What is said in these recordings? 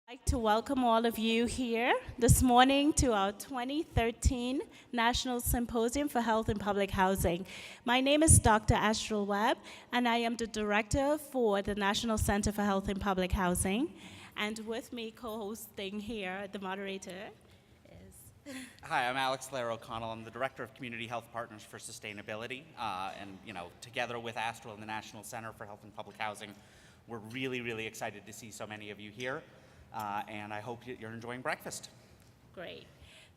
I'd like to welcome all of you here this morning to our 2013 National Symposium for Health and Public Housing. My name is Dr. Astral Webb, and I am the director for the National Center for Health and Public Housing. And with me co-hosting here, the moderator is... Hi, I'm Alex Blair O'Connell. I'm the Director of Community Health Partners for Sustainability. Together with Astral and the National Center for Health and Public Housing, we're really excited to see so many of you here. And I hope you're enjoying breakfast. Great.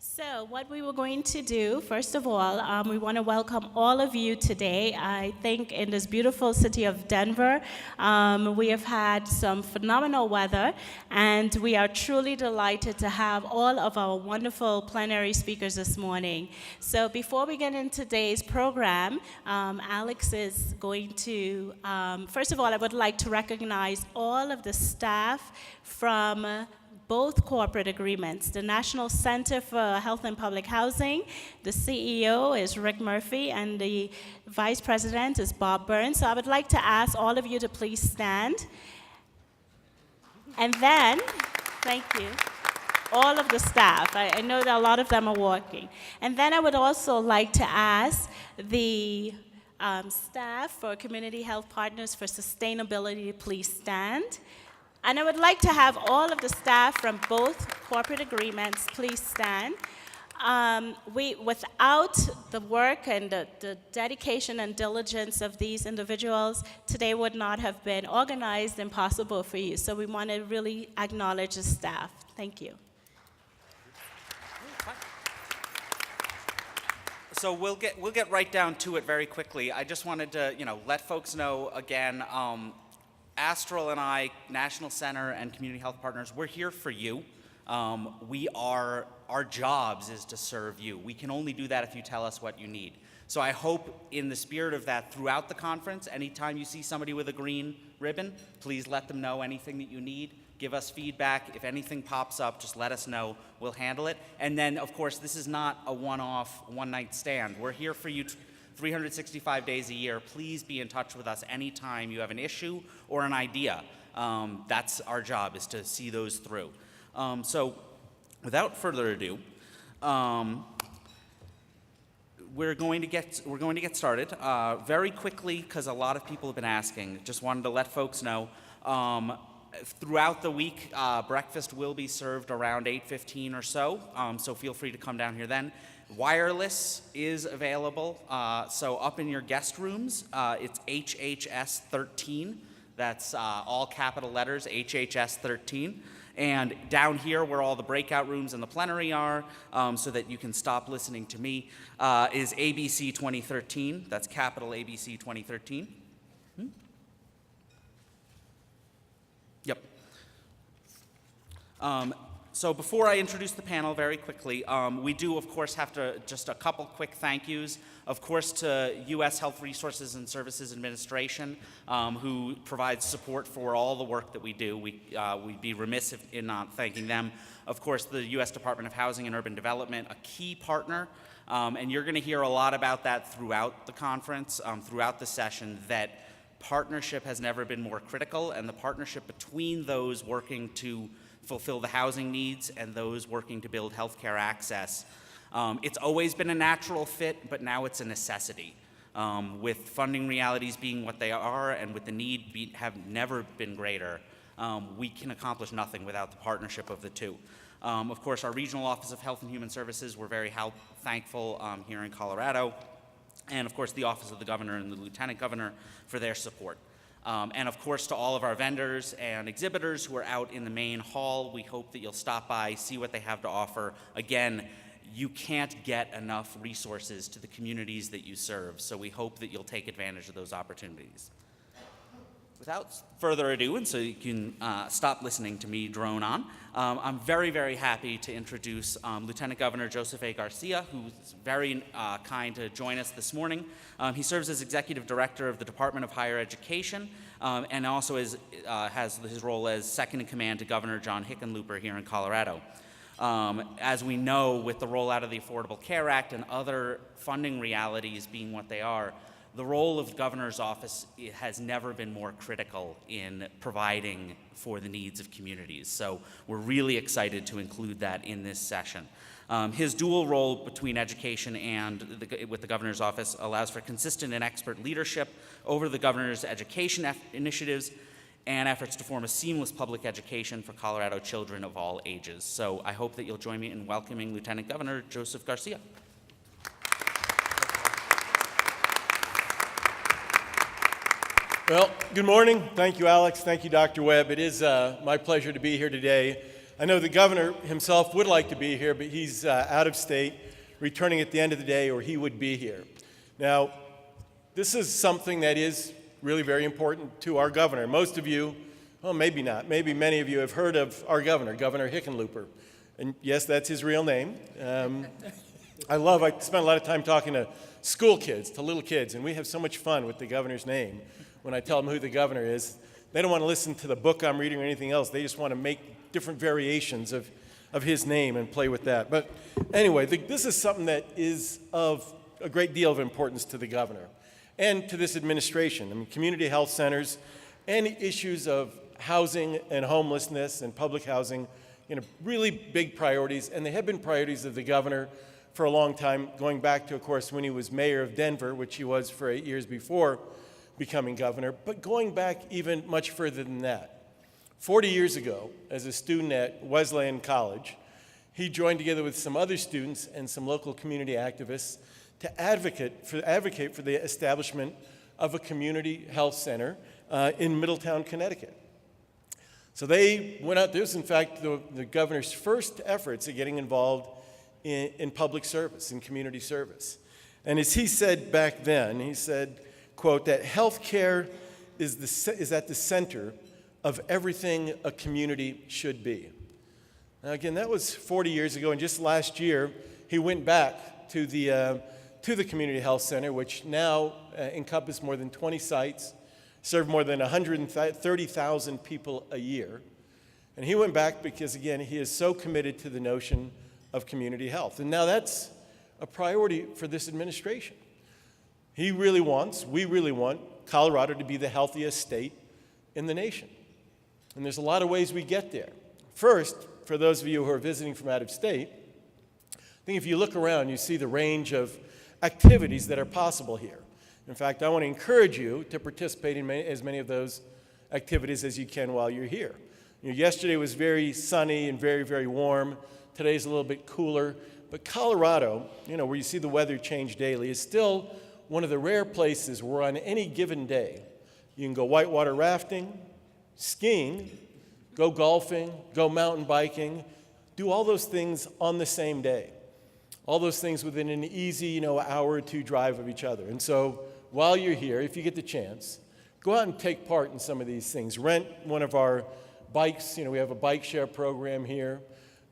So what we were going to do, first of all, we want to welcome all of you today. I think in this beautiful city of Denver, we have had some phenomenal weather, and we are truly delighted to have all of our wonderful plenary speakers this morning. So before we get into today's program, Alex is going to, first of all, I would like to recognize all of the staff from both corporate agreements. The National Center for Health and Public Housing, the CEO is Rick Murphy, and the Vice President is Bob Burns. So I would like to ask all of you to please stand. And then, thank you, all of the staff. I know that a lot of them are working. And then I would also like to ask the staff for Community Health Partners for Sustainability to please stand. And I would like to have all of the staff from both corporate agreements please stand. Without the work and the dedication and diligence of these individuals, today would not have been organized and possible for you. So we want to really acknowledge the staff. Thank you. So we'll get right down to it very quickly. I just wanted to let folks know again. Astral and I, National Center and Community Health Partners, we're here for you. Our jobs is to serve you. We can only do that if you tell us what you need. So I hope in the spirit of that throughout the conference, anytime you see somebody with a green ribbon, please let them know anything that you need. Give us feedback. If anything pops up, just let us know. We'll handle it. And then, of course, this is not a one-off, one-night stand. We're here for you 365 days a year. Please be in touch with us anytime you have an issue or an idea. That's our job, is to see those through. So without further ado, we're going to get started very quickly, because a lot of people have been asking. Just wanted to let folks know. Throughout the week, breakfast will be served around 8:15 or so, so feel free to come down here then. Wireless is available, so up in your guest rooms, it's HHS 13. That's all capital letters, HHS 13. And down here, where all the breakout rooms and the plenary are, so that you can stop listening to me, is ABC 2013. That's capital ABC 2013. Yep. So before I introduce the panel very quickly, we do, of course, have to just a couple quick thank yous. Of course, to U.S. Health Resources and Services Administration, who provides support for all the work that we do. We'd be remiss in not thanking them. Of course, the U.S. Department of Housing and Urban Development, a key partner, and you're going to hear a lot about that throughout the conference, throughout the session, that partnership has never been more critical, and the partnership between those working to fulfill the housing needs and those working to build healthcare access. It's always been a natural fit, but now it's a necessity. With funding realities being what they are and with the need have never been greater, we can accomplish nothing without the partnership of the two. Of course, our Regional Office of Health and Human Services, we're very thankful here in Colorado, and of course the Office of the Governor and the Lieutenant Governor for their support. And of course, to all of our vendors and exhibitors who are out in the main hall, we hope that you'll stop by, see what they have to offer. Again, you can't get enough resources to the communities that you serve, so we hope that you'll take advantage of those opportunities. Without further ado, and so you can stop listening to me drone on, I'm very happy to introduce Lieutenant Governor Joseph A. Garcia, who's very kind to join us this morning. He serves as Executive Director of the Department of Higher Education, and also has his role as second in command to Governor John Hickenlooper here in Colorado. As we know, with the rollout of the Affordable Care Act and other funding realities being what they are, the role of the governor's office has never been more critical in providing for the needs of communities. So we're really excited to include that in this session. His dual role between education and with the governor's office allows for consistent and expert leadership over the governor's education initiatives and efforts to form a seamless public education for Colorado children of all ages. So I hope that you'll join me in welcoming Lieutenant Governor Joseph Garcia. Well, good morning. Thank you, Alex. Thank you, Dr. Webb. It is my pleasure to be here today. I know the governor himself would like to be here, but he's out of state, returning at the end of the day, or he would be here. Now, this is something that is really very important to our governor. Most of you, well, maybe not, maybe many of you have heard of our governor, Governor Hickenlooper. And yes, that's his real name. I spend a lot of time talking to school kids, to little kids, and we have so much fun with the governor's name. When I tell them who the governor is, they don't want to listen to the book I'm reading or anything else. They just want to make different variations of his name and play with that. But anyway, this is something that is of a great deal of importance to the governor and to this administration. I mean, community health centers and issues of housing and homelessness and public housing, really big priorities, and they have been priorities of the governor for a long time, going back to, of course, when he was mayor of Denver, which he was for 8 years before becoming governor, but going back even much further than that. 40 years ago, as a student at Wesleyan College, he joined together with some other students and some local community activists to advocate for the establishment of a community health center in Middletown, Connecticut. So they went out. This, in fact, the governor's first efforts at getting involved in public service, in community service. And as he said back then, he said, quote, that health care is at the center of everything a community should be. Now, again, that was 40 years ago, and just last year, he went back to the Community Health Center, which now encompasses more than 20 sites, serve more than 130,000 people a year. And he went back because, again, he is so committed to the notion of community health. And now that's a priority for this administration. We really want Colorado to be the healthiest state in the nation. And there's a lot of ways we get there. First, for those of you who are visiting from out of state, I think if you look around, you see the range of activities that are possible here. In fact, I want to encourage you to participate in as many of those activities as you can while you're here. Yesterday was very sunny and very, very warm. Today's a little bit cooler. But Colorado, where you see the weather change daily, is still one of the rare places where on any given day you can go whitewater rafting, skiing, go golfing, go mountain biking, do all those things on the same day. All those things within an easy, hour or two drive of each other. And so while you're here, if you get the chance, go out and take part in some of these things. Rent one of our bikes. We have a bike share program here.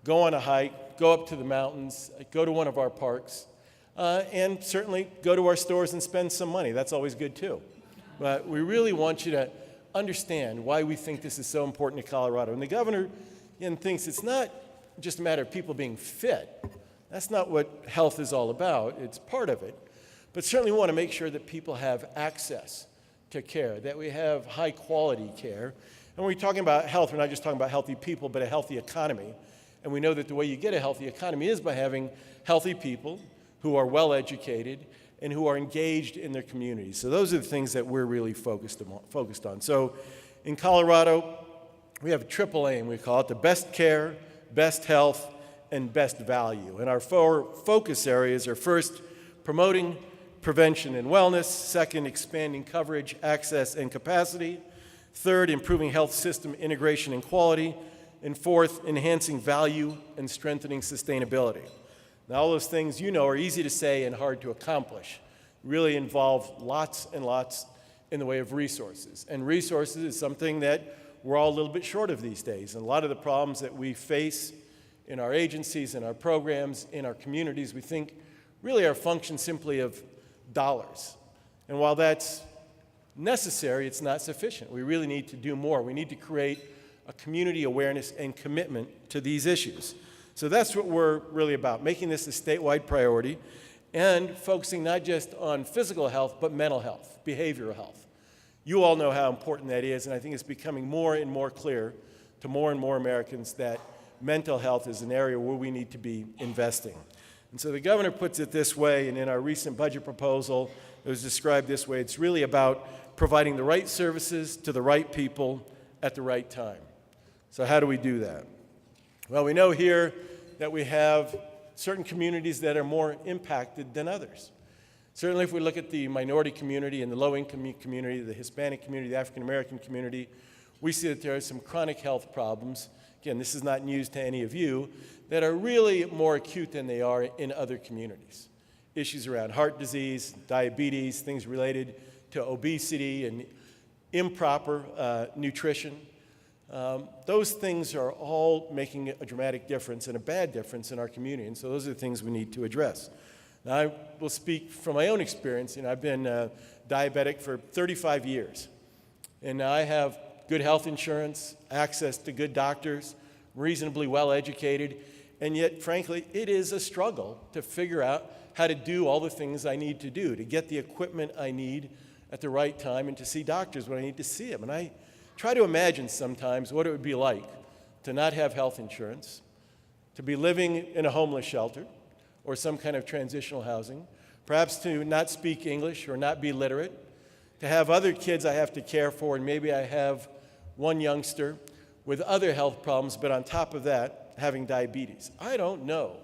Go on a hike, go up to the mountains, go to one of our parks, and certainly go to our stores and spend some money. That's always good too. But we really want you to understand why we think this is so important to Colorado. And the governor thinks it's not just a matter of people being fit. That's not what health is all about. It's part of it. But certainly we want to make sure that people have access to care, that we have high quality care. And when we're talking about health, we're not just talking about healthy people, but a healthy economy. And we know that the way you get a healthy economy is by having healthy people who are well educated and who are engaged in their communities. So those are the things that we're really focused on. So in Colorado, we have a triple aim. We call it the best care, best health, and best value. And our 4 focus areas are first, promoting prevention and wellness. Second, expanding coverage, access, and capacity. Third, improving health system integration and quality. And fourth, enhancing value and strengthening sustainability. Now, all those things are easy to say and hard to accomplish. Really involve lots and lots in the way of resources. And resources is something that we're all a little bit short of these days. And a lot of the problems that we face in our agencies, in our programs, in our communities, we think really are a function simply of dollars. And while that's necessary, it's not sufficient. We really need to do more. We need to create a community awareness and commitment to these issues. So that's what we're really about, making this a statewide priority. and focusing not just on physical health, but mental health, behavioral health. You all know how important that is, and I think it's becoming more and more clear to more and more Americans that mental health is an area where we need to be investing. And so the governor puts it this way, and in our recent budget proposal, it was described this way. It's really about providing the right services to the right people at the right time. So how do we do that? Well, we know here that we have certain communities that are more impacted than others. Certainly if we look at the minority community and the low-income community, the Hispanic community, the African-American community, we see that there are some chronic health problems. Again, this is not news to any of you, that are really more acute than they are in other communities. Issues around heart disease, diabetes, things related to obesity and improper nutrition. Those things are all making a dramatic difference and a bad difference in our community, and so those are the things we need to address. Now, I will speak from my own experience. I've been diabetic for 35 years, and I have good health insurance, access to good doctors, reasonably well educated, and yet, frankly, it is a struggle to figure out how to do all the things I need to do, to get the equipment I need at the right time, and to see doctors when I need to see them. And I try to imagine sometimes what it would be like to not have health insurance, to be living in a homeless shelter or some kind of transitional housing, perhaps to not speak English or not be literate, to have other kids I have to care for, and maybe I have one youngster with other health problems, but on top of that, having diabetes. I don't know.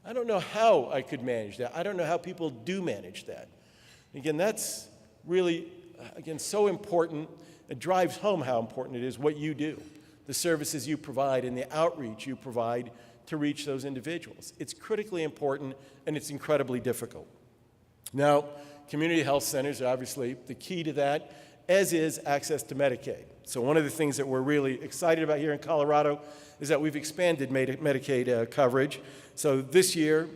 I don't know how I could manage that. I don't know how people do manage that. Again, that's really, so important. It drives home how important it is what you do, the services you provide and the outreach you provide to reach those individuals. It's critically important, and it's incredibly difficult. Now, community health centers are obviously the key to that, as is access to Medicaid. So one of the things that we're really excited about here in Colorado is that we've expanded Medicaid coverage. So this year,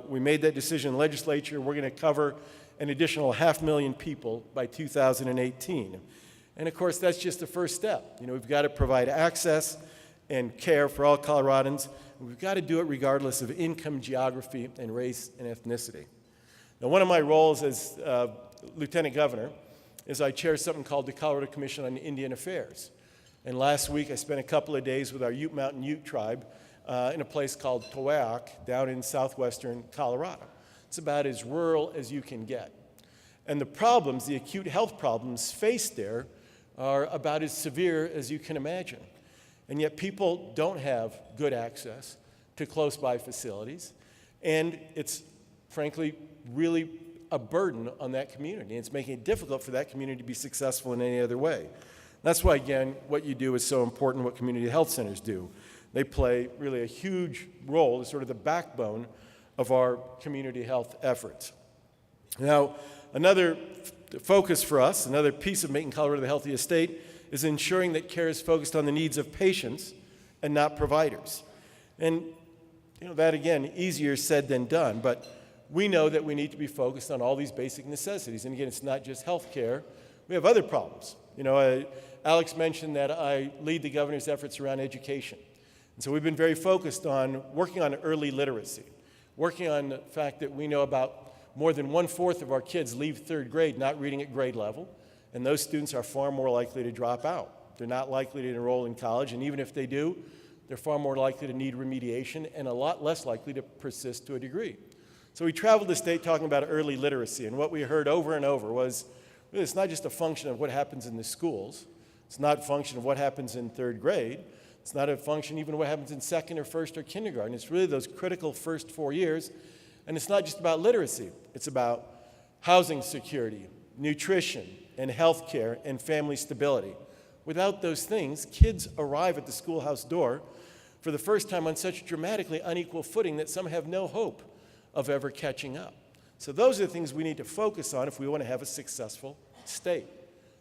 we made that decision in the legislature. We're going to cover an additional 500,000 people by 2018. And of course, that's just the first step. We've got to provide access and care for all Coloradans. We've got to do it regardless of income, geography, and race and ethnicity. Now, one of my roles as Lieutenant Governor is I chair something called the Colorado Commission on Indian Affairs. And last week, I spent a couple of days with our Ute Mountain Ute tribe in a place called Towaoc down in southwestern Colorado. It's about as rural as you can get. And the problems, the acute health problems faced there are about as severe as you can imagine. And yet people don't have good access to close-by facilities. And it's, frankly, really a burden on that community. It's making it difficult for that community to be successful in any other way. That's why, again, what you do is so important, what community health centers do. They play really a huge role as sort of the backbone of our community health efforts. Now, another focus for us, another piece of making Colorado the healthiest state, is ensuring that care is focused on the needs of patients and not providers. And that, again, easier said than done, but we know that we need to be focused on all these basic necessities. And again, it's not just health care. We have other problems. Alex mentioned that I lead the governor's efforts around education. And so we've been very focused on working on early literacy, working on the fact that we know about more than 1/4 of our kids leave third grade not reading at grade level, and those students are far more likely to drop out. They're not likely to enroll in college, and even if they do, they're far more likely to need remediation and a lot less likely to persist to a degree. So we traveled the state talking about early literacy, and what we heard over and over was, really, it's not just a function of what happens in the schools. It's not a function of what happens in third grade. It's not a function even of what happens in second or first or kindergarten. It's really those critical first 4 years. And it's not just about literacy. It's about housing security, nutrition, and health care, and family stability. Without those things, kids arrive at the schoolhouse door for the first time on such dramatically unequal footing that some have no hope of ever catching up. So those are the things we need to focus on if we want to have a successful state.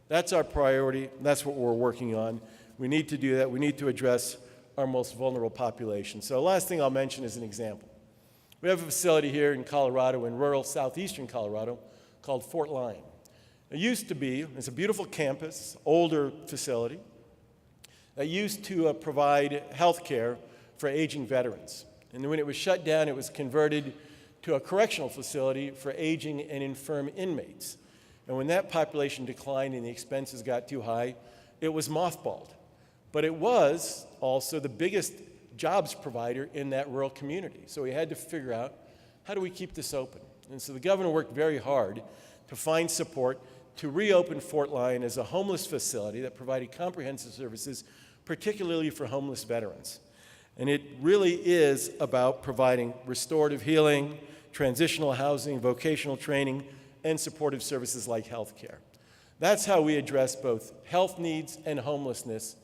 That's our priority. That's what we're working on. We need to do that. We need to address our most vulnerable population. So the last thing I'll mention is an example. We have a facility here in Colorado, in rural southeastern Colorado, called Fort Lyon. It used to be, it's a beautiful campus, older facility, that used to provide health care for aging veterans. And when it was shut down, it was converted to a correctional facility for aging and infirm inmates. And when that population declined and the expenses got too high, it was mothballed. But it was also the biggest jobs provider in that rural community. So we had to figure out, how do we keep this open? And so the governor worked very hard to find support to reopen Fort Lyon as a homeless facility that provided comprehensive services, particularly for homeless veterans. And it really is about providing restorative healing, transitional housing, vocational training, and supportive services like health care. That's how we address both health needs and homelessness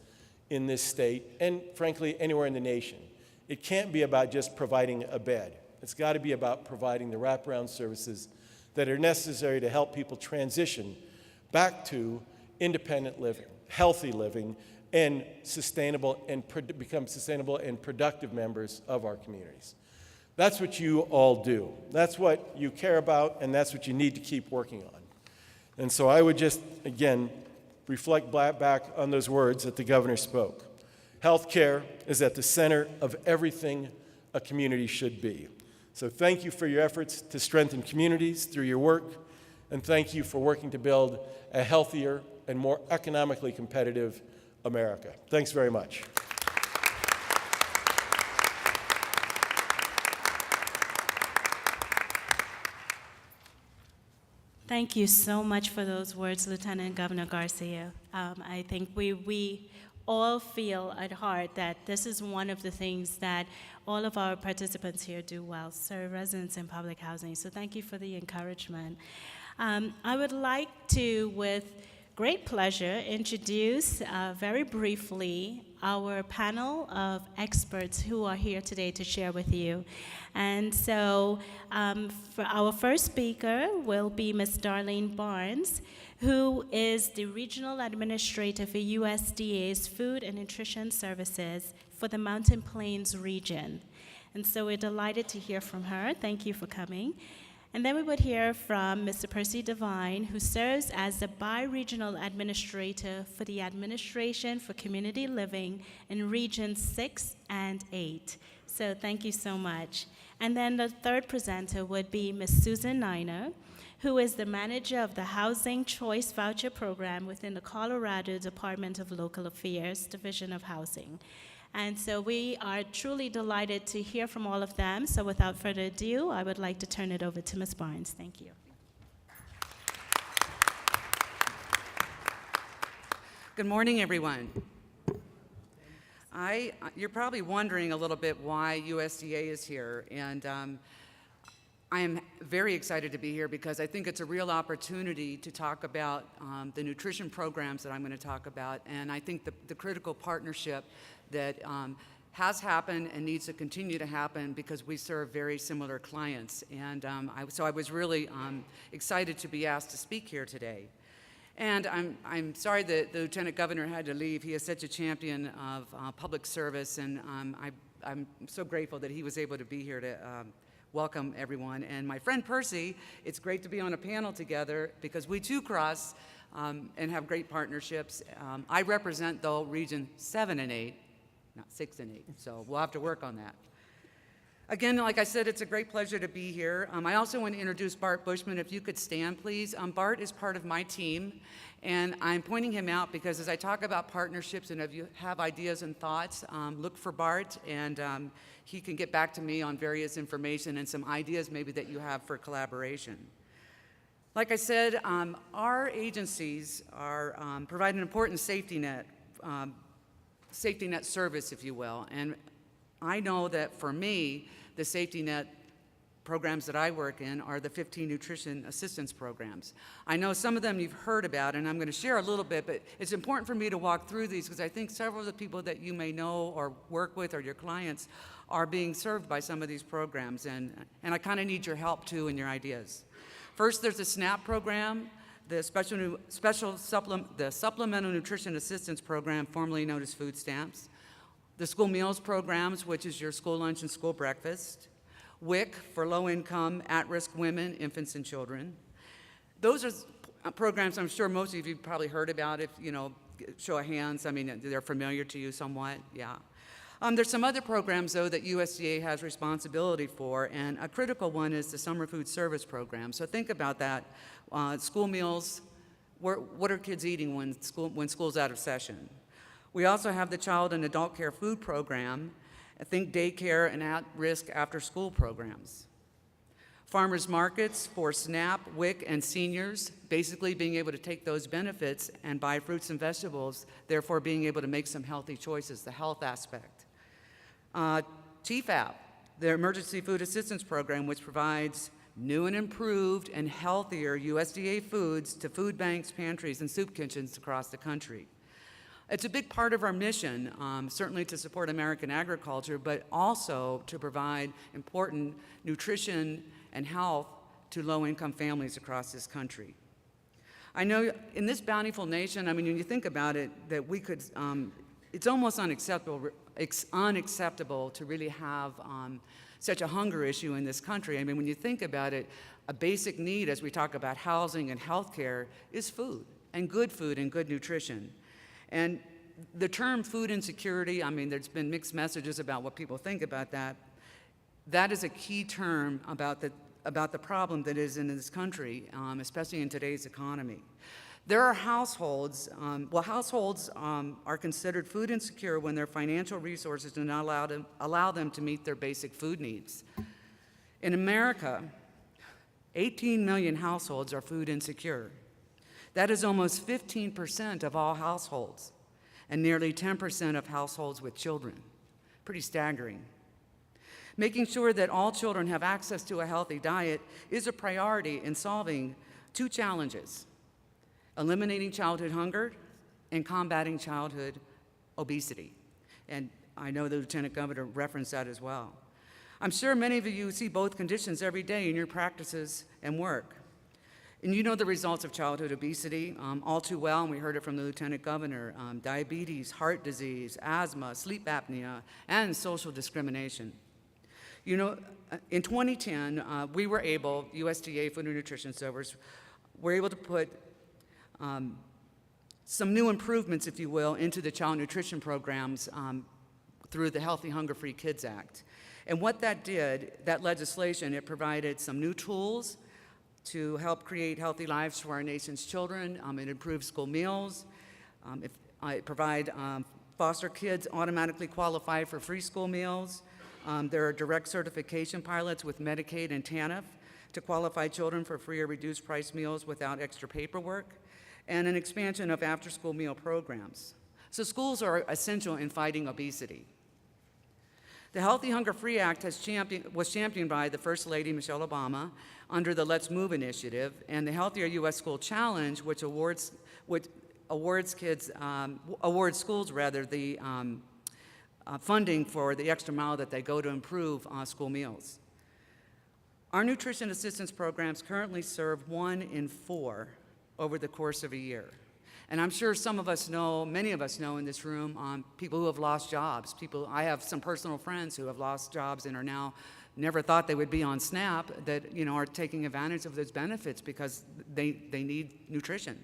in this state, and frankly, anywhere in the nation. It can't be about just providing a bed. It's got to be about providing the wraparound services that are necessary to help people transition back to independent living, healthy living, and sustainable and become sustainable and productive members of our communities. That's what you all do. That's what you care about, and that's what you need to keep working on. And so I would just, again, reflect back on those words that the governor spoke. Healthcare is at the center of everything a community should be. So thank you for your efforts to strengthen communities through your work, and thank you for working to build a healthier and more economically competitive America. Thanks very much. Thank you so much for those words, Lieutenant Governor Garcia. I think we all feel at heart that this is one of the things that all of our participants here do well, serve residents in public housing. So thank you for the encouragement. I would like to, with great pleasure, introduce very briefly our panel of experts who are here today to share with you. And so for our first speaker will be Ms. Darlene Barnes, who is the Regional Administrator for USDA's Food and Nutrition Services for the Mountain Plains region. And so we're delighted to hear from her. Thank you for coming. And then we would hear from Mr. Percy Devine, who serves as the Bi-Regional Administrator for the Administration for Community Living in Regions 6 and 8. So thank you so much. And then the third presenter would be Ms. Susan Niner, who is the manager of the Housing Choice Voucher Program within the Colorado Department of Local Affairs, Division of Housing. And so we are truly delighted to hear from all of them. So without further ado, I would like to turn it over to Ms. Barnes. Thank you. Good morning, everyone. You're probably wondering a little bit why USDA is here, and I am very excited to be here because I think it's a real opportunity to talk about the nutrition programs that I'm going to talk about, and I think the critical partnership that has happened and needs to continue to happen because we serve very similar clients. And so I was really excited to be asked to speak here today. And I'm sorry that the Lieutenant Governor had to leave. He is such a champion of public service, and I'm so grateful that he was able to be here to welcome everyone. And my friend Percy, it's great to be on a panel together because we too cross and have great partnerships. I represent, though, Region 7 and 8, not 6 and 8, so we'll have to work on that. Again, like I said, it's a great pleasure to be here. I also want to introduce Bart Bushman. If you could stand, please. Bart is part of my team, and I'm pointing him out because as I talk about partnerships and if you have ideas and thoughts, look for Bart, and he can get back to me on various information and some ideas maybe that you have for collaboration. Like I said, our agencies are provide an important safety net service, if you will, and I know that for me, the safety net programs that I work in are the 15 nutrition assistance programs. I know some of them you've heard about, and I'm going to share a little bit, but it's important for me to walk through these because I think several of the people that you may know or work with or your clients are being served by some of these programs, and I kind of need your help too and your ideas. First, there's a SNAP program, the Supplemental Nutrition Assistance Program, formerly known as food stamps. The school meals programs, which is your school lunch and school breakfast. WIC for low-income, at-risk women, infants, and children. Those are programs I'm sure most of you probably heard about. If, you know, show of hands, I mean, they're familiar to you somewhat, yeah. There's some other programs, though, that USDA has responsibility for, and a critical one is the Summer Food Service Program. So think about that. School meals, what are kids eating when school's out of session? We also have the Child and Adult Care Food Program. Think daycare and at-risk after-school programs. Farmers markets for SNAP, WIC, and seniors, basically being able to take those benefits and buy fruits and vegetables, therefore being able to make some healthy choices, the health aspect. TFAP, the Emergency Food Assistance Program, which provides new and improved and healthier USDA foods to food banks, pantries, and soup kitchens across the country. It's a big part of our mission, certainly to support American agriculture, but also to provide important nutrition and health to low-income families across this country. I know in this bountiful nation, I mean, when you think about it, that we could, it's almost unacceptable to really have such a hunger issue in this country. I mean, when you think about it, a basic need as we talk about housing and healthcare is food and good nutrition. And the term food insecurity, I mean, there's been mixed messages about what people think about that. That is a key term about the problem that is in this country, especially in today's economy. There are households, are considered food insecure when their financial resources do not allow them to meet their basic food needs. In America, 18 million households are food insecure. That is almost 15% of all households, and nearly 10% of households with children. Pretty staggering. Making sure that all children have access to a healthy diet is a priority in solving two challenges: eliminating childhood hunger and combating childhood obesity. And I know the Lieutenant Governor referenced that as well. I'm sure many of you see both conditions every day in your practices and work. And you know the results of childhood obesity all too well, and we heard it from the Lieutenant Governor: diabetes, heart disease, asthma, sleep apnea, and social discrimination. You know, in 2010, we were able, USDA Food and Nutrition Service, were able to put some new improvements, if you will, into the child nutrition programs through the Healthy Hunger Free Kids Act. And what that did, that legislation, it provided some new tools to help create healthy lives for our nation's children. It improved school meals. It provide foster kids automatically qualify for free school meals. There are direct certification pilots with Medicaid and TANF to qualify children for free or reduced price meals without extra paperwork, and an expansion of after-school meal programs. So schools are essential in fighting obesity. The Healthy Hunger Free Act was championed by the First Lady, Michelle Obama, under the Let's Move initiative, and the Healthier U.S. School Challenge, which awards schools the funding for the extra mile that they go to improve school meals. Our nutrition assistance programs currently serve 1 in 4 over the course of a year. And I'm sure some of us know, many of us know in this room, people who have lost jobs. I have some personal friends who have lost jobs and are now never thought they would be on SNAP, that are taking advantage of those benefits because they need nutrition.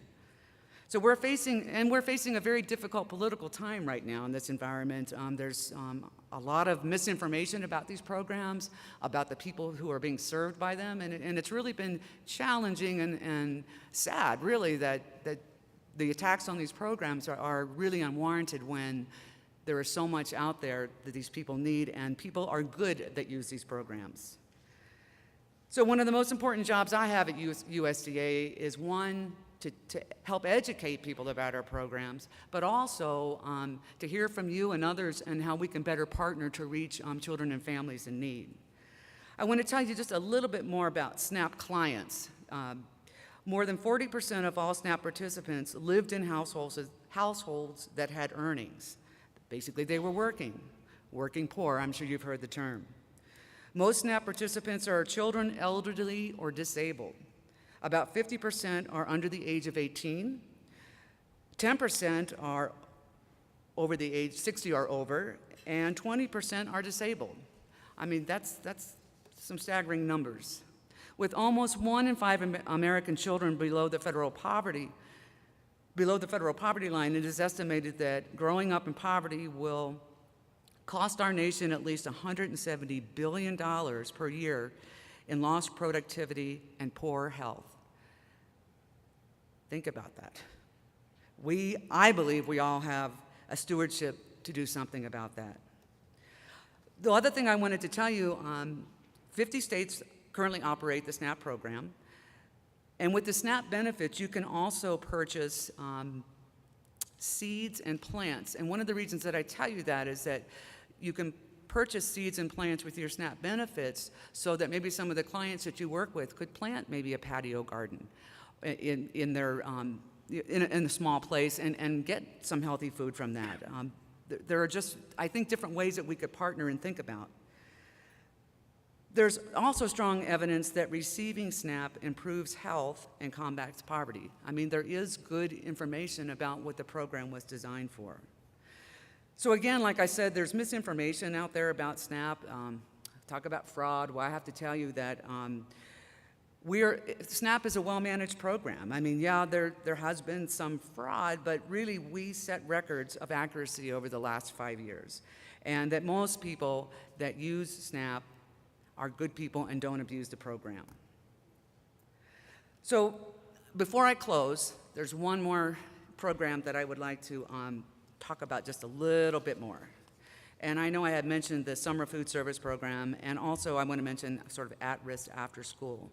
So we're facing a very difficult political time right now in this environment. There's a lot of misinformation about these programs, about the people who are being served by them, and it's really been challenging and sad, really, that the attacks on these programs are really unwarranted when there is so much out there that these people need, and people are good that use these programs. So one of the most important jobs I have at USDA is one, to help educate people about our programs, but also to hear from you and others and how we can better partner to reach children and families in need. I want to tell you just a little bit more about SNAP clients. More than 40% of all SNAP participants lived in households that had earnings. Basically, they were working poor. I'm sure you've heard the term. Most SNAP participants are children, elderly, or disabled. About 50% are under the age of 18, 10% are over the age 60 or over, and 20% are disabled. I mean, that's some staggering numbers. With almost 1 in 5 American children below the federal poverty line, it is estimated that growing up in poverty will cost our nation at least $170 billion per year in lost productivity and poor health. Think about that. I believe we all have a stewardship to do something about that. The other thing I wanted to tell you, 50 states currently operate the SNAP program. And with the SNAP benefits, you can also purchase seeds and plants. And one of the reasons that I tell you that is that you can purchase seeds and plants with your SNAP benefits so that maybe some of the clients that you work with could plant maybe a patio garden in a small place and get some healthy food from that. There are just, I think, different ways that we could partner and think about. There's also strong evidence that receiving SNAP improves health and combats poverty. I mean, there is good information about what the program was designed for. So again, like I said, there's misinformation out there about SNAP. Talk about fraud. Well, I have to tell you that SNAP is a well-managed program. I mean, yeah, there has been some fraud, but really we set records of accuracy over the last 5 years. And that most people that use SNAP are good people and don't abuse the program. So before I close, there's one more program that I would like to talk about just a little bit more. And I know I had mentioned the summer food service program, and also I want to mention sort of at-risk after school.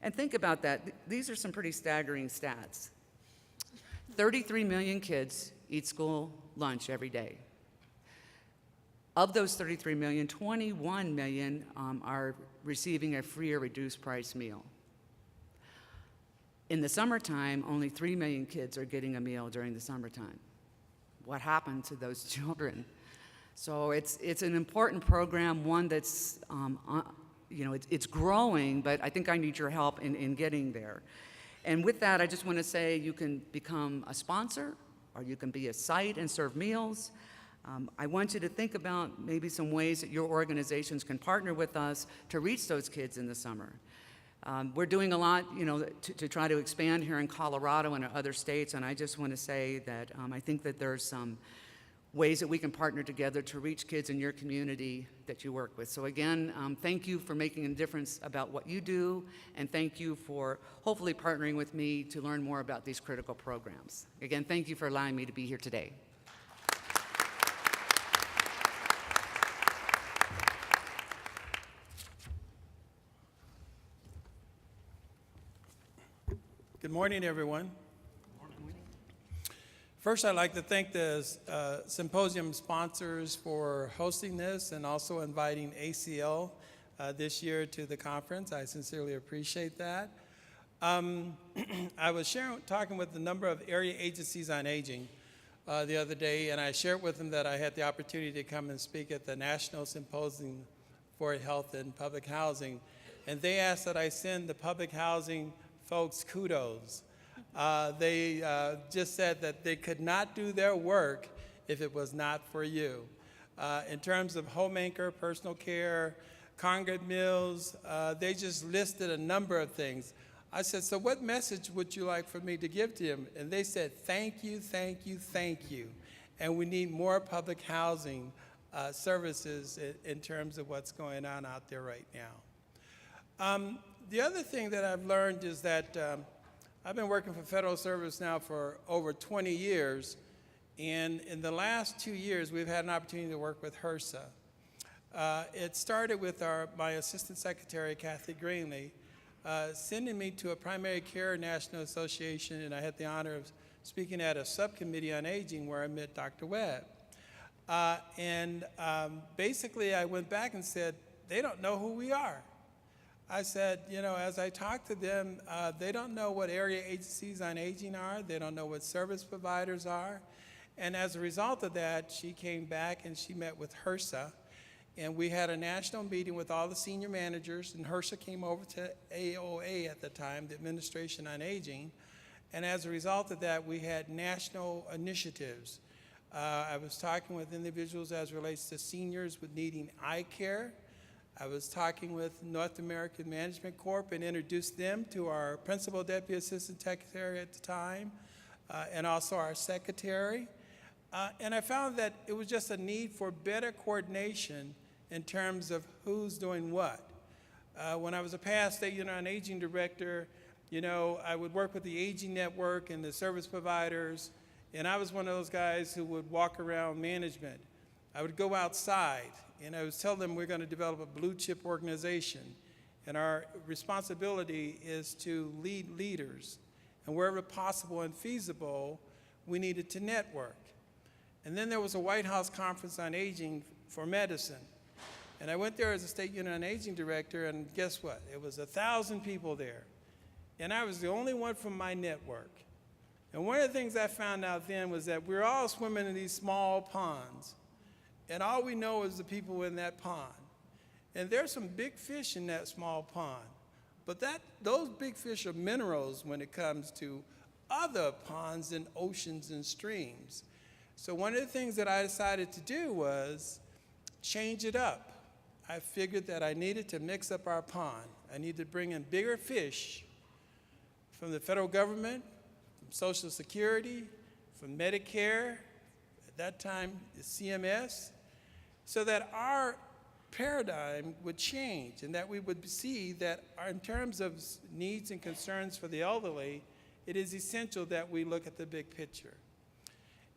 And think about that. These are some pretty staggering stats. 33 million kids eat school lunch every day. Of those 33 million, 21 million are receiving a free or reduced price meal. In the summertime, only 3 million kids are getting a meal during the summertime. What happened to those children? So it's an important program, one that's, it's growing, but I think I need your help in getting there. And with that, I just want to say you can become a sponsor, or you can be a site and serve meals. I want you to think about maybe some ways that your organizations can partner with us to reach those kids in the summer. We're doing a lot, to try to expand here in Colorado and other states, and I just want to say that I think that there's some ways that we can partner together to reach kids in your community that you work with. So again, thank you for making a difference about what you do, and thank you for hopefully partnering with me to learn more about these critical programs. Again, thank you for allowing me to be here today. Good morning, everyone. First, I'd like to thank the symposium sponsors for hosting this and also inviting ACL this year to the conference. I sincerely appreciate that. I was talking with a number of area agencies on aging the other day, and I shared with them that I had the opportunity to come and speak at the National Symposium for Health and Public Housing, and they asked that I send the public housing folks kudos. They just said that they could not do their work if it was not for you. In terms of homemaker, personal care, congregate meals, they just listed a number of things. I said, so what message would you like for me to give to them? And they said, thank you, thank you, thank you. And we need more public housing services in terms of what's going on out there right now. The other thing that I've learned is that I've been working for federal service now for over 20 years, and in the last 2 years, we've had an opportunity to work with HRSA. It started with my Assistant Secretary, Kathy Greenlee, sending me to a primary care national association, and I had the honor of speaking at a subcommittee on aging where I met Dr. Webb. Basically, I went back and said, they don't know who we are. I said, as I talked to them, they don't know what area agencies on aging are. They don't know what service providers are. And as a result of that, she came back and she met with HRSA. And we had a national meeting with all the senior managers, and HRSA came over to AOA at the time, the Administration on Aging. And as a result of that, we had national initiatives. I was talking with individuals as it relates to seniors with needing eye care. I was talking with North American Management Corp and introduced them to our Principal Deputy Assistant Secretary at the time, and also our secretary. And I found that it was just a need for better coordination in terms of who's doing what. When I was a past State Unit on Aging director, I would work with the Aging Network and the service providers, and I was one of those guys who would walk around management. I would go outside, and I would tell them we're going to develop a blue chip organization, and our responsibility is to lead leaders. And wherever possible and feasible, we needed to network. And then there was a White House Conference on Aging for Medicine. And I went there as a State Unit on Aging director, and guess what? It was 1,000 people there. And I was the only one from my network. And one of the things I found out then was that we're all swimming in these small ponds. And all we know is the people in that pond. And there's some big fish in that small pond. But those big fish are minerals when it comes to other ponds and oceans and streams. So one of the things that I decided to do was change it up. I figured that I needed to mix up our pond. I needed to bring in bigger fish from the federal government, from Social Security, from Medicare, at that time CMS, so that our paradigm would change and that we would see that in terms of needs and concerns for the elderly, it is essential that we look at the big picture.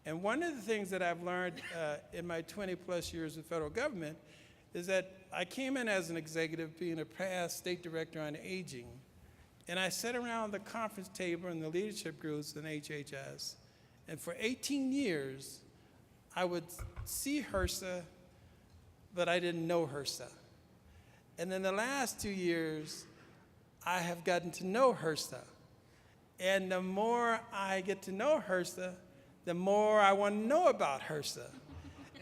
And one of the things that I've learned in my 20-plus years with federal government is that I came in as an executive, being a past state director on aging, and I sat around the conference table and the leadership groups in HHS, and for 18 years, I would see HRSA, but I didn't know HRSA. And then the last 2 years, I have gotten to know HRSA. And the more I get to know HRSA, the more I want to know about HRSA.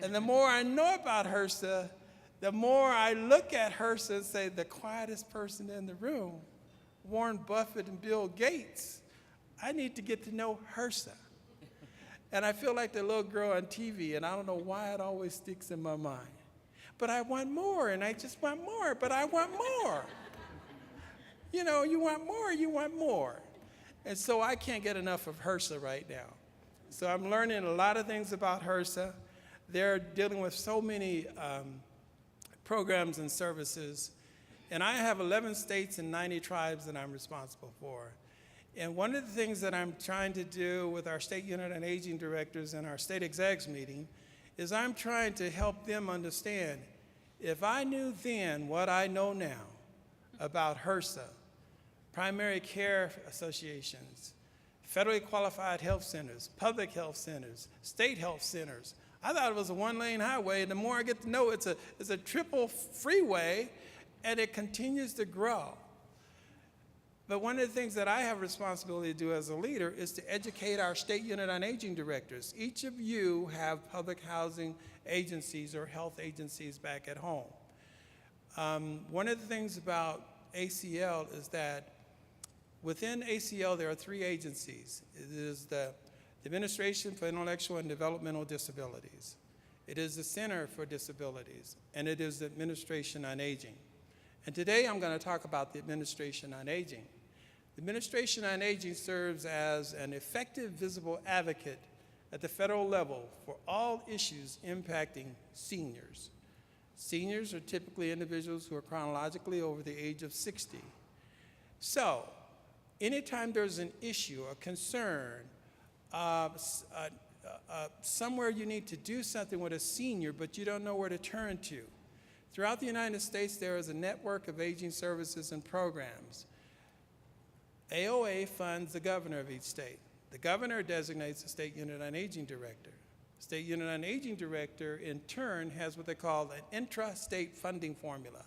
And the more I know about HRSA, the more I look at HRSA and say, the quietest person in the room, Warren Buffett and Bill Gates, I need to get to know HRSA. And I feel like the little girl on TV, and I don't know why it always sticks in my mind. But I want more, and I just want more, but I want more. You want more, you want more. And so I can't get enough of HRSA right now. So I'm learning a lot of things about HRSA. They're dealing with so many programs and services. And I have 11 states and 90 tribes that I'm responsible for. And one of the things that I'm trying to do with our State Unit on Aging directors and our state execs meeting is I'm trying to help them understand, if I knew then what I know now about HRSA, primary care associations, federally qualified health centers, public health centers, state health centers, I thought it was a one-lane highway, and the more I get to know it's a triple freeway, and it continues to grow. But one of the things that I have responsibility to do as a leader is to educate our State Unit on Aging directors. Each of you have public housing agencies or health agencies back at home. One of the things about ACL is that within ACL there are 3 agencies. It is the Administration for Intellectual and Developmental Disabilities. It is the Center for Disabilities, and it is the Administration on Aging. And today I'm going to talk about the Administration on Aging. The Administration on Aging serves as an effective, visible advocate at the federal level for all issues impacting seniors. Seniors are typically individuals who are chronologically over the age of 60. So, anytime there's an issue, a concern, somewhere you need to do something with a senior, but you don't know where to turn to. Throughout the United States, there is a network of aging services and programs. AOA funds the governor of each state. The governor designates a State Unit on Aging director. State Unit on Aging director, in turn, has what they call an intra-state funding formula.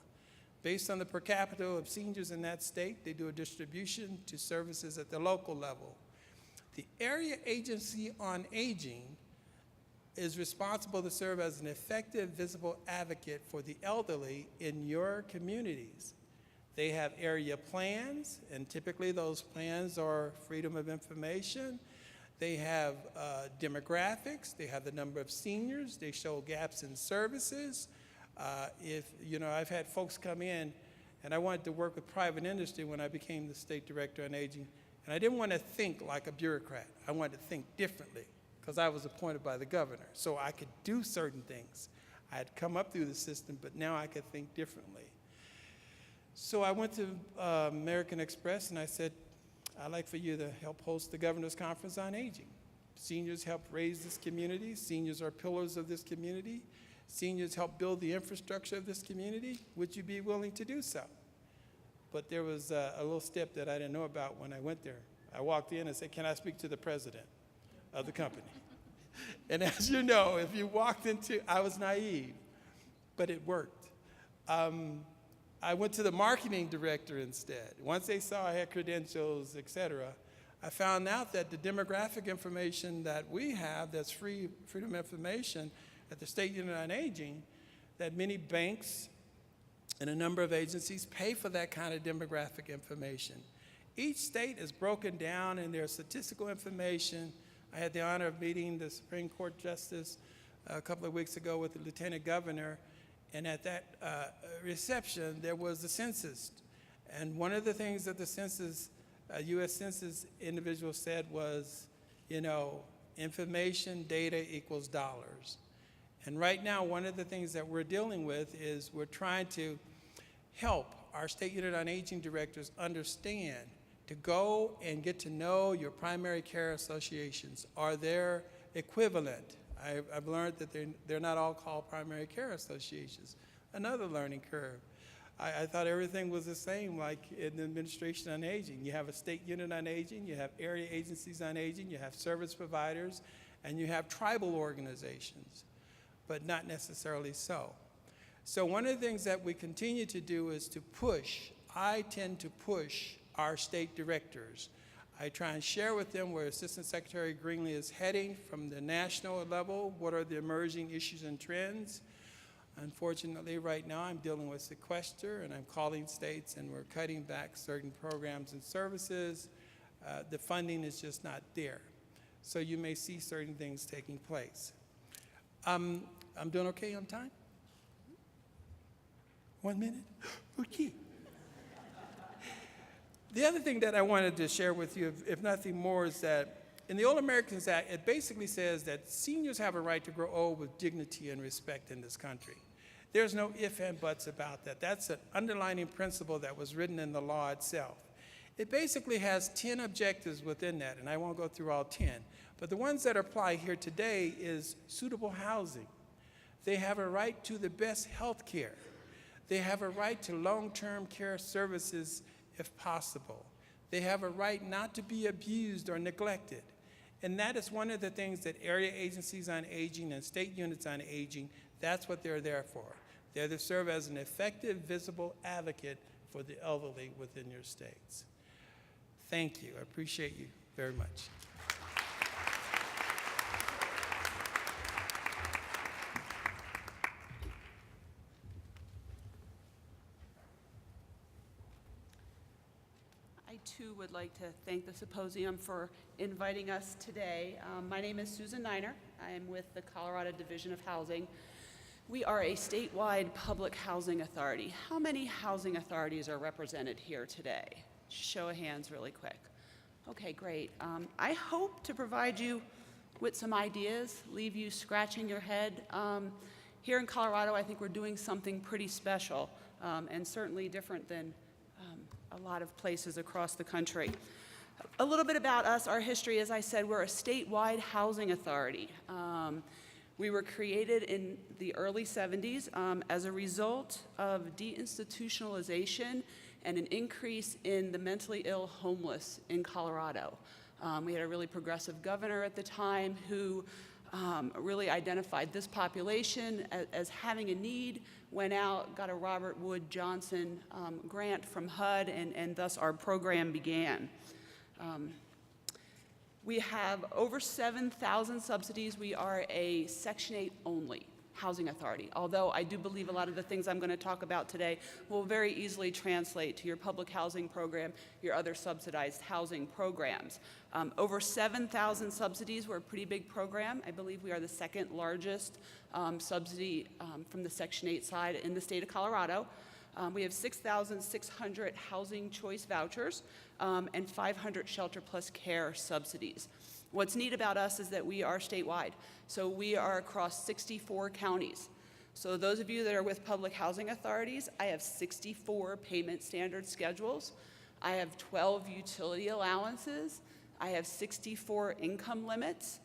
Based on the per capita of seniors in that state, they do a distribution to services at the local level. The Area Agency on Aging is responsible to serve as an effective, visible advocate for the elderly in your communities. They have area plans, and typically those plans are freedom of information. They have demographics. They have the number of seniors. They show gaps in services. I've had folks come in, and I wanted to work with private industry when I became the State Director on Aging, and I didn't want to think like a bureaucrat. I wanted to think differently, because I was appointed by the governor. So I could do certain things. I had come up through the system, but now I could think differently. So I went to American Express and I said, I'd like for you to help host the Governor's Conference on Aging. Seniors help raise this community. Seniors are pillars of this community. Seniors help build the infrastructure of this community. Would you be willing to do so? But there was a little step that I didn't know about when I went there. I walked in and said, can I speak to the president of the company? And as you know, if you walked into, I was naive, but it worked. I went to the marketing director instead. Once they saw I had credentials, et cetera, I found out that the demographic information that we have, that's freedom information at the State Unit on Aging, that many banks and a number of agencies pay for that kind of demographic information. Each state is broken down in their statistical information. I had the honor of meeting the Supreme Court Justice a couple of weeks ago with the Lieutenant Governor, and at that reception, there was the census. And one of the things that the census, U.S. Census individual said was, you know, information, data equals dollars. And right now, one of the things that we're dealing with is we're trying to help our State Unit on Aging directors understand to go and get to know your primary care associations or their equivalent. I've learned that they're not all called primary care associations. Another learning curve. I thought everything was the same, like in the Administration on Aging. You have a State Unit on Aging, you have area agencies on aging, you have service providers, and you have tribal organizations, but not necessarily so. So one of the things that we continue to do is to push. I tend to push our state directors. I try and share with them where Assistant Secretary Greenlee is heading from the national level, what are the emerging issues and trends. Unfortunately, right now I'm dealing with sequester and I'm calling states and we're cutting back certain programs and services. The funding is just not there. So you may see certain things taking place. I'm doing okay on time? 1 minute? Okay. The other thing that I wanted to share with you, if nothing more, is that in the Old Americans Act, it basically says that seniors have a right to grow old with dignity and respect in this country. There's no ifs and buts about that. That's an underlining principle that was written in the law itself. It basically has 10 objectives within that, and I won't go through all 10. But the ones that apply here today is suitable housing. They have a right to the best health care. They have a right to long-term care services if possible. They have a right not to be abused or neglected. And that is one of the things that area agencies on aging and state units on aging, that's what they're there for. They're to serve as an effective, visible advocate for the elderly within your states. Thank you. I appreciate you very much. I too would like to thank the symposium for inviting us today. My name is Susan Niner. I am with the Colorado Division of Housing. We are a statewide public housing authority. How many housing authorities are represented here today? Show of hands really quick. Okay, great. I hope to provide you with some ideas, leave you scratching your head. Here in Colorado, I think we're doing something pretty special and certainly different than a lot of places across the country. A little bit about us, our history, as I said, we're a statewide housing authority. We were created in the early 70s as a result of deinstitutionalization and an increase in the mentally ill homeless in Colorado. We had a really progressive governor at the time who really identified this population as having a need, went out, got a Robert Wood Johnson grant from HUD, and thus our program began. We have over 7,000 subsidies. We are a Section 8 only housing authority, although I do believe a lot of the things I'm going to talk about today will very easily translate to your public housing program, your other subsidized housing programs. Over 7,000 subsidies. We're a pretty big program. I believe we are the second largest subsidy from the Section 8 side in the state of Colorado. We have 6,600 housing choice vouchers and 500 shelter plus care subsidies. What's neat about us is that we are statewide. So we are across 64 counties. So those of you that are with public housing authorities, I have 64 payment standard schedules. I have 12 utility allowances. I have 64 income limits.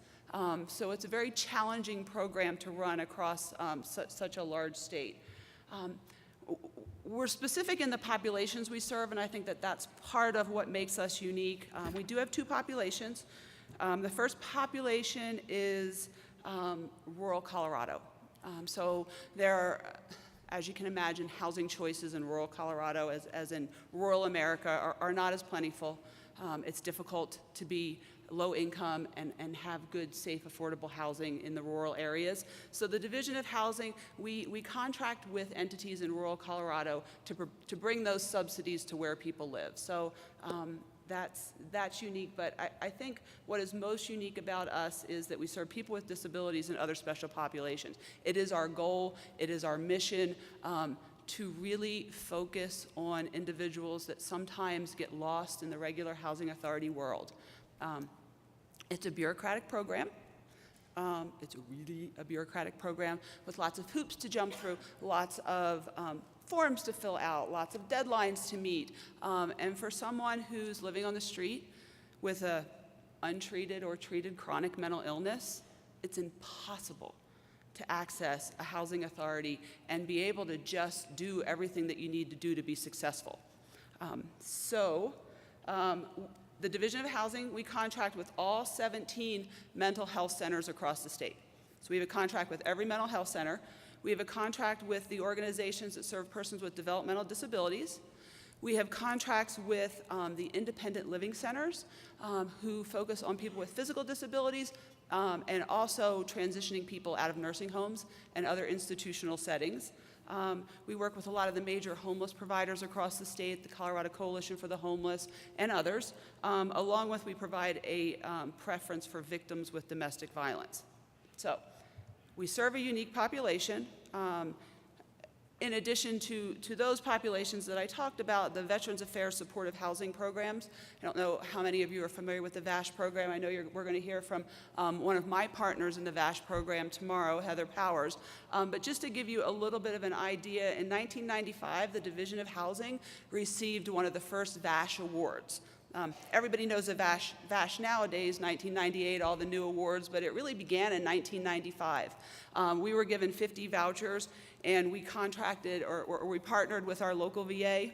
So it's a very challenging program to run across such a large state. We're specific in the populations we serve, and I think that that's part of what makes us unique. We do have two populations. The first population is rural Colorado. So there are, as you can imagine, housing choices in rural Colorado, as in rural America, are not as plentiful. It's difficult to be low income and have good, safe, affordable housing in the rural areas. So the Division of Housing, we contract with entities in rural Colorado to bring those subsidies to where people live. So that's unique, but I think what is most unique about us is that we serve people with disabilities and other special populations. It is our goal, it is our mission to really focus on individuals that sometimes get lost in the regular housing authority world. It's a bureaucratic program. It's really a bureaucratic program with lots of hoops to jump through, lots of forms to fill out, lots of deadlines to meet. And for someone who's living on the street with a untreated or treated chronic mental illness, it's impossible to access a housing authority and be able to just do everything that you need to do to be successful. The Division of Housing, we contract with all 17 mental health centers across the state. So we have a contract with every mental health center. We have a contract with the organizations that serve persons with developmental disabilities. We have contracts with the independent living centers who focus on people with physical disabilities and also transitioning people out of nursing homes and other institutional settings. We work with a lot of the major homeless providers across the state, the Colorado Coalition for the Homeless, and others, along with we provide a preference for victims with domestic violence. So we serve a unique population. In addition to those populations that I talked about, the Veterans Affairs Supportive Housing Programs. I don't know how many of you are familiar with the VASH program. I know we're going to hear from one of my partners in the VASH program tomorrow, Heather Powers. But just to give you a little bit of an idea, in 1995, the Division of Housing received one of the first VASH awards. Everybody knows of VASH nowadays, 1998, all the new awards, but it really began in 1995. We were given 50 vouchers, and we contracted or we partnered with our local VA.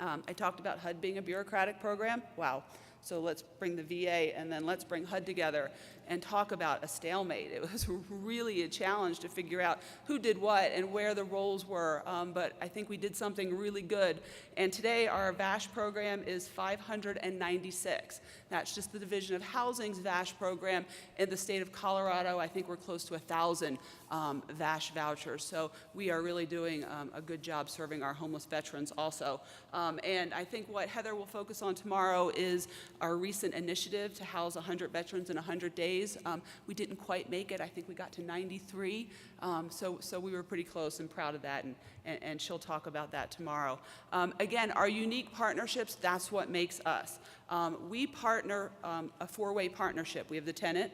I talked about HUD being a bureaucratic program. Wow. So let's bring the VA and then let's bring HUD together and talk about a stalemate. It was really a challenge to figure out who did what and where the roles were, but I think we did something really good. And today our VASH program is 596. That's just the Division of Housing's VASH program. In the state of Colorado, I think we're close to 1,000 VASH vouchers. So we are really doing a good job serving our homeless veterans also. And I think what Heather will focus on tomorrow is our recent initiative to house 100 veterans in 100 days. We didn't quite make it. I think we got to 93. So we were pretty close and proud of that, and she'll talk about that tomorrow. Again, our unique partnerships, that's what makes us. We partner a four-way partnership. We have the tenant,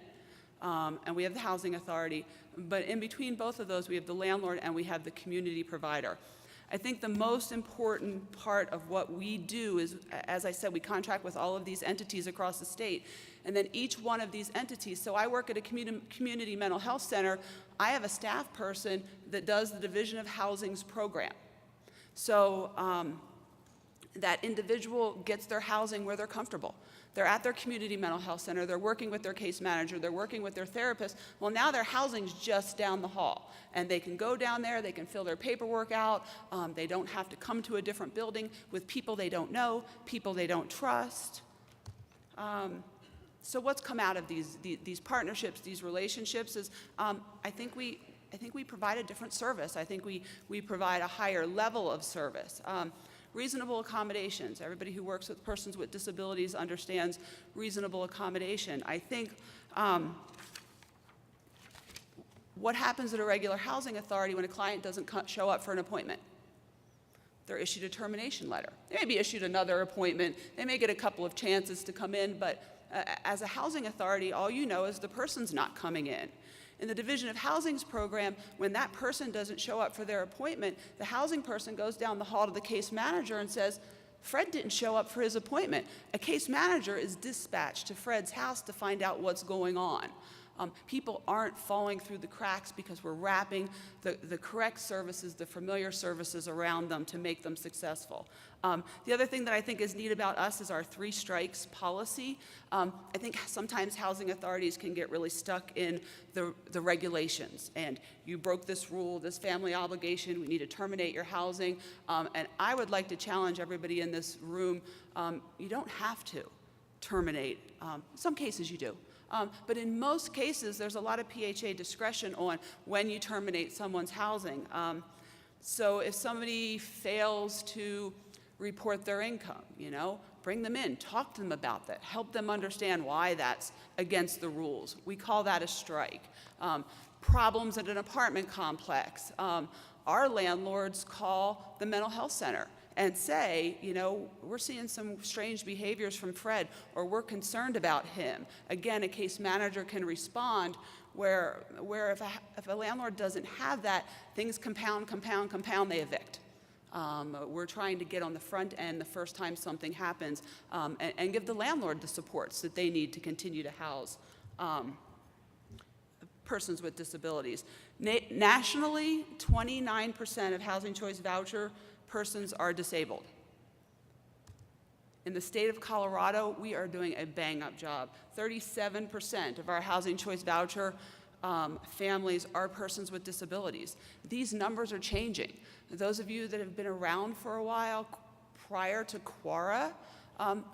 and we have the housing authority, but in between both of those, we have the landlord and we have the community provider. I think the most important part of what we do is, as I said, we contract with all of these entities across the state, and then each one of these entities, so I work at a community mental health center, I have a staff person that does the Division of Housing's program. So that individual gets their housing where they're comfortable. They're at their community mental health center, they're working with their case manager, they're working with their therapist. Well, now their housing's just down the hall, and they can go down there, they can fill their paperwork out, they don't have to come to a different building with people they don't know, people they don't trust. So what's come out of these partnerships, these relationships is I think we provide a different service. I think we provide a higher level of service. Reasonable accommodations. Everybody who works with persons with disabilities understands reasonable accommodation. I think what happens at a regular housing authority when a client doesn't show up for an appointment? They're issued a termination letter. They may be issued another appointment. They may get a couple of chances to come in, but As a housing authority, all you know is the person's not coming in. In the Division of Housing's program, when that person doesn't show up for their appointment, the housing person goes down the hall to the case manager and says, Fred didn't show up for his appointment. A case manager is dispatched to Fred's house to find out what's going on. People aren't falling through the cracks because we're wrapping the correct services, the familiar services around them to make them successful. The other thing that I think is neat about us is our 3 strikes policy. I think sometimes housing authorities can get really stuck in the regulations, and you broke this rule, this family obligation, we need to terminate your housing. And I would like to challenge everybody in this room, you don't have to terminate. In some cases you do. But in most cases, there's a lot of PHA discretion on when you terminate someone's housing. So if somebody fails to report their income, bring them in, talk to them about that, help them understand why that's against the rules. We call that a strike. Problems at an apartment complex. Our landlords call the mental health center and say, we're seeing some strange behaviors from Fred, or we're concerned about him. Again, a case manager can respond where if a landlord doesn't have that, things compound, they evict. We're trying to get on the front end the first time something happens, and give the landlord the supports that they need to continue to house persons with disabilities. Nationally, 29% of Housing Choice Voucher persons are disabled. In the state of Colorado, we are doing a bang-up job. 37% of our Housing Choice Voucher families are persons with disabilities. These numbers are changing. Those of you that have been around for a while, prior to QARA,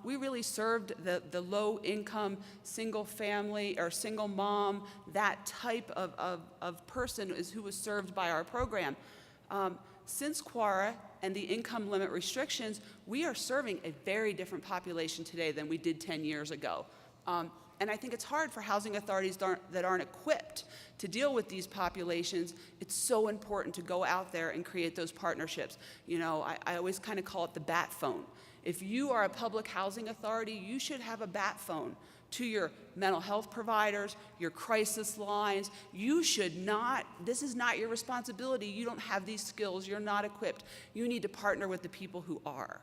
we really served the low-income, single-family or single mom, that type of person is who was served by our program. Since QARA and the income limit restrictions, we are serving a very different population today than we did 10 years ago. And I think it's hard for housing authorities that aren't equipped to deal with these populations. It's so important to go out there and create those partnerships. I always kind of call it the bat phone. If you are a public housing authority, you should have a bat phone to your mental health providers, your crisis lines. You should not, this is not your responsibility. You don't have these skills. You're not equipped. You need to partner with the people who are.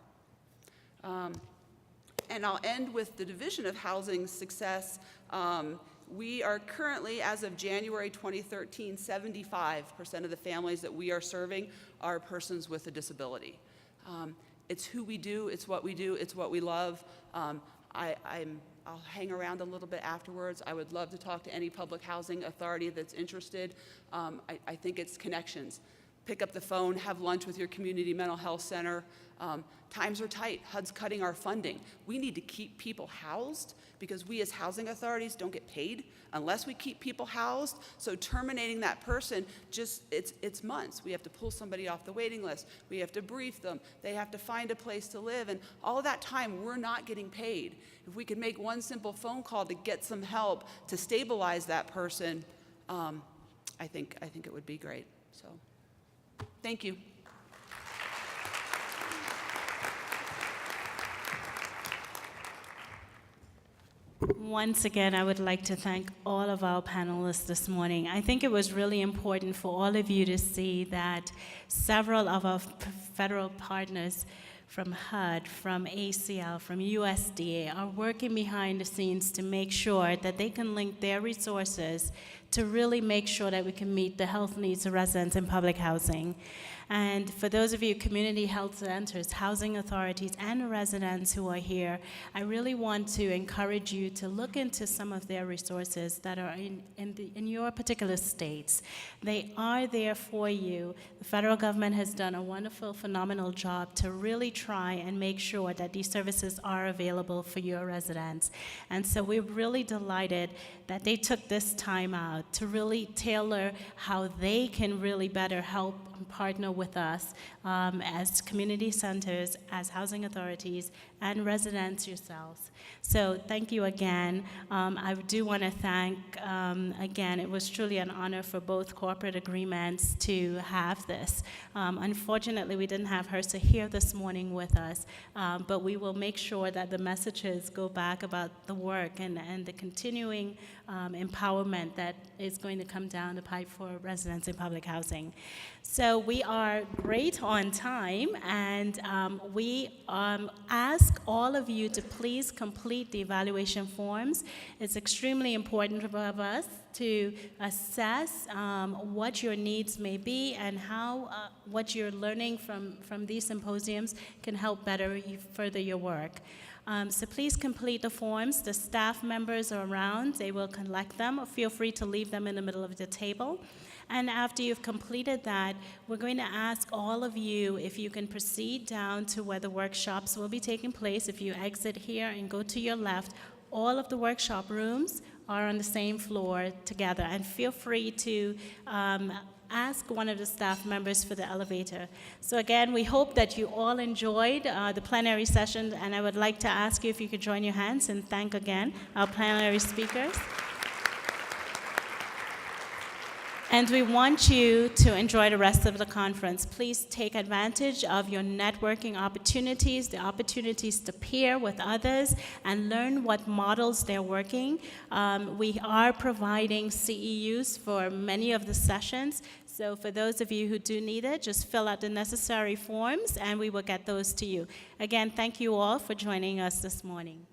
And I'll end with the Division of Housing success. We are currently, as of January 2013, 75% of the families that we are serving are persons with a disability. It's who we do, it's what we do, it's what we love. I'll hang around a little bit afterwards. I would love to talk to any public housing authority that's interested. I think it's connections. Pick up the phone, have lunch with your community mental health center. Times are tight. HUD's cutting our funding. We need to keep people housed because we as housing authorities don't get paid unless we keep people housed. So terminating that person, it's months. We have to pull somebody off the waiting list. We have to brief them. They have to find a place to live. And all of that time, we're not getting paid. If we could make one simple phone call to get some help to stabilize that person, I think it would be great. So, thank you. Once again, I would like to thank all of our panelists this morning. I think it was really important for all of you to see that several of our federal partners from HUD, from ACL, from USDA are working behind the scenes to make sure that they can link their resources to really make sure that we can meet the health needs of residents in public housing. And for those of you community health centers, housing authorities, and residents who are here, I really want to encourage you to look into some of their resources that are in your particular states. They are there for you. The federal government has done a wonderful, phenomenal job to really try and make sure that these services are available for your residents. And so we're really delighted that they took this time out to really tailor how they can really better help and partner with us as community centers, as housing authorities, and residents yourselves. So thank you again. I do want to thank, again, it was truly an honor for both corporate agreements to have this. Unfortunately, we didn't have Hersa here this morning with us, but we will make sure that the messages go back about the work and the continuing empowerment that is going to come down the pipe for residents in public housing. So we are great on time, and we ask all of you to please complete the evaluation forms. It's extremely important for us to assess what your needs may be and how what you're learning from these symposiums can help better further your work. So please complete the forms. The staff members are around. They will collect them, or feel free to leave them in the middle of the table. And after you've completed that, we're going to ask all of you if you can proceed down to where the workshops will be taking place. If you exit here and go to your left, all of the workshop rooms are on the same floor together. And feel free to ask one of the staff members for the elevator. So again, we hope that you all enjoyed the plenary session, and I would like to ask you if you could join your hands and thank again our plenary speakers. And we want you to enjoy the rest of the conference. Please take advantage of your networking opportunities, the opportunities to peer with others and learn what models they're working. We are providing CEUs for many of the sessions. So for those of you who do need it, just fill out the necessary forms and we will get those to you. Again, thank you all for joining us this morning.